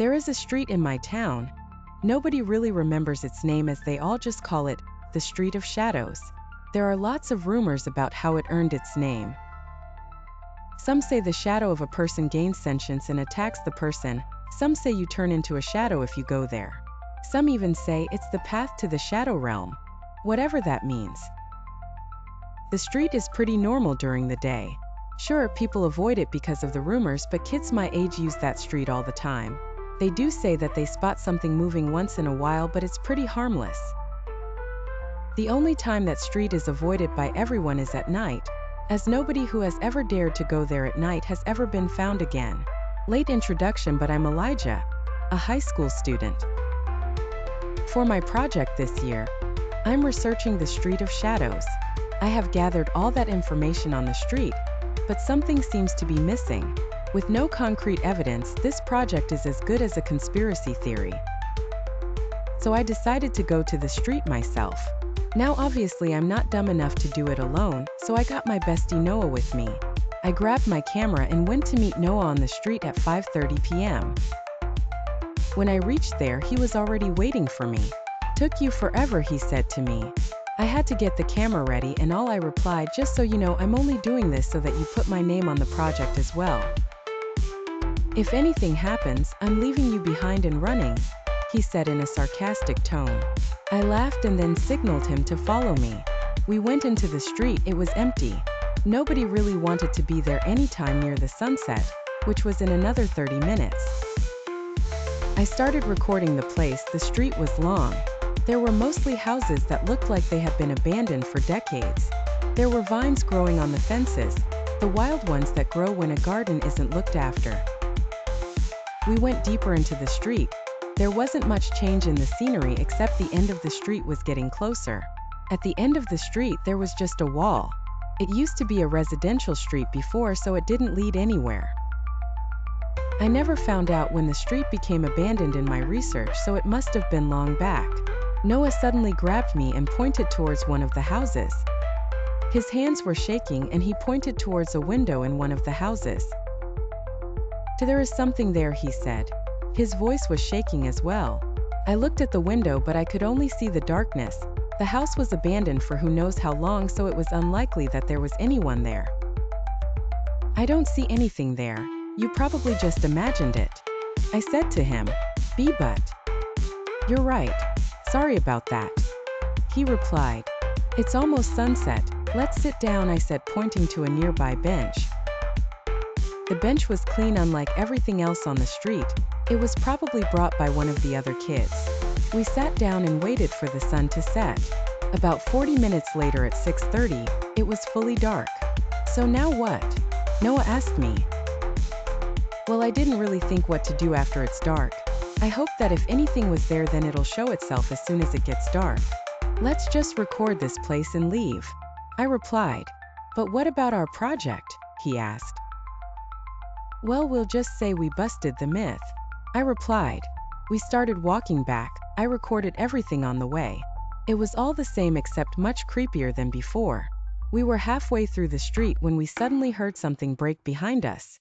There is a street in my town. Nobody really remembers its name as they all just call it the Street of Shadows. There are lots of rumors about how it earned its name. Some say the shadow of a person gains sentience and attacks the person. Some say you turn into a shadow if you go there. Some even say it's the path to the shadow realm. Whatever that means. The street is pretty normal during the day. Sure, people avoid it because of the rumors, but kids my age use that street all the time. They do say that they spot something moving once in a while, but it's pretty harmless. The only time that street is avoided by everyone is at night, as nobody who has ever dared to go there at night has ever been found again. Late introduction, but I'm Elijah, a high school student. For my project this year, I'm researching the Street of Shadows. I have gathered all that information on the street, but something seems to be missing. With no concrete evidence, this project is as good as a conspiracy theory. So I decided to go to the street myself. Now obviously I'm not dumb enough to do it alone, so I got my bestie Noah with me. I grabbed my camera and went to meet Noah on the street at 5:30 p.m. When I reached there, he was already waiting for me. "Took you forever," he said to me. I had to get the camera ready, and all I replied, "Just so you know, I'm only doing this so that you put my name on the project as well. If anything happens, I'm leaving you behind and running," he said in a sarcastic tone. I laughed and then signaled him to follow me. We went into the street. It was empty. Nobody really wanted to be there anytime near the sunset, which was in another 30 minutes. I started recording the place. The street was long. There were mostly houses that looked like they had been abandoned for decades. There were vines growing on the fences, the wild ones that grow when a garden isn't looked after. We went deeper into the street. There wasn't much change in the scenery except the end of the street was getting closer. At the end of the street there was just a wall. It used to be a residential street before, so it didn't lead anywhere. I never found out when the street became abandoned in my research, so it must have been long back. Noah suddenly grabbed me and pointed towards one of the houses. His hands were shaking and he pointed towards a window in one of the houses. "There is something there," he said. His voice was shaking as well. I looked at the window, but I could only see the darkness. The house was abandoned for who knows how long, so it was unlikely that there was anyone there. "I don't see anything there. You probably just imagined it," I said to him. But you're right. Sorry about that," he replied. "It's almost sunset. Let's sit down," I said, pointing to a nearby bench. The bench was clean, unlike everything else on the street. It was probably brought by one of the other kids. We sat down and waited for the sun to set. About 40 minutes later at 6:30, it was fully dark. "So now what?" Noah asked me. "Well, I didn't really think what to do after it's dark. I hope that if anything was there, then it'll show itself as soon as it gets dark. Let's just record this place and leave," I replied. "But what about our project?" he asked. "Well, we'll just say we busted the myth," I replied. We started walking back. I recorded everything on the way. It was all the same except much creepier than before. We were halfway through the street when we suddenly heard something break behind us.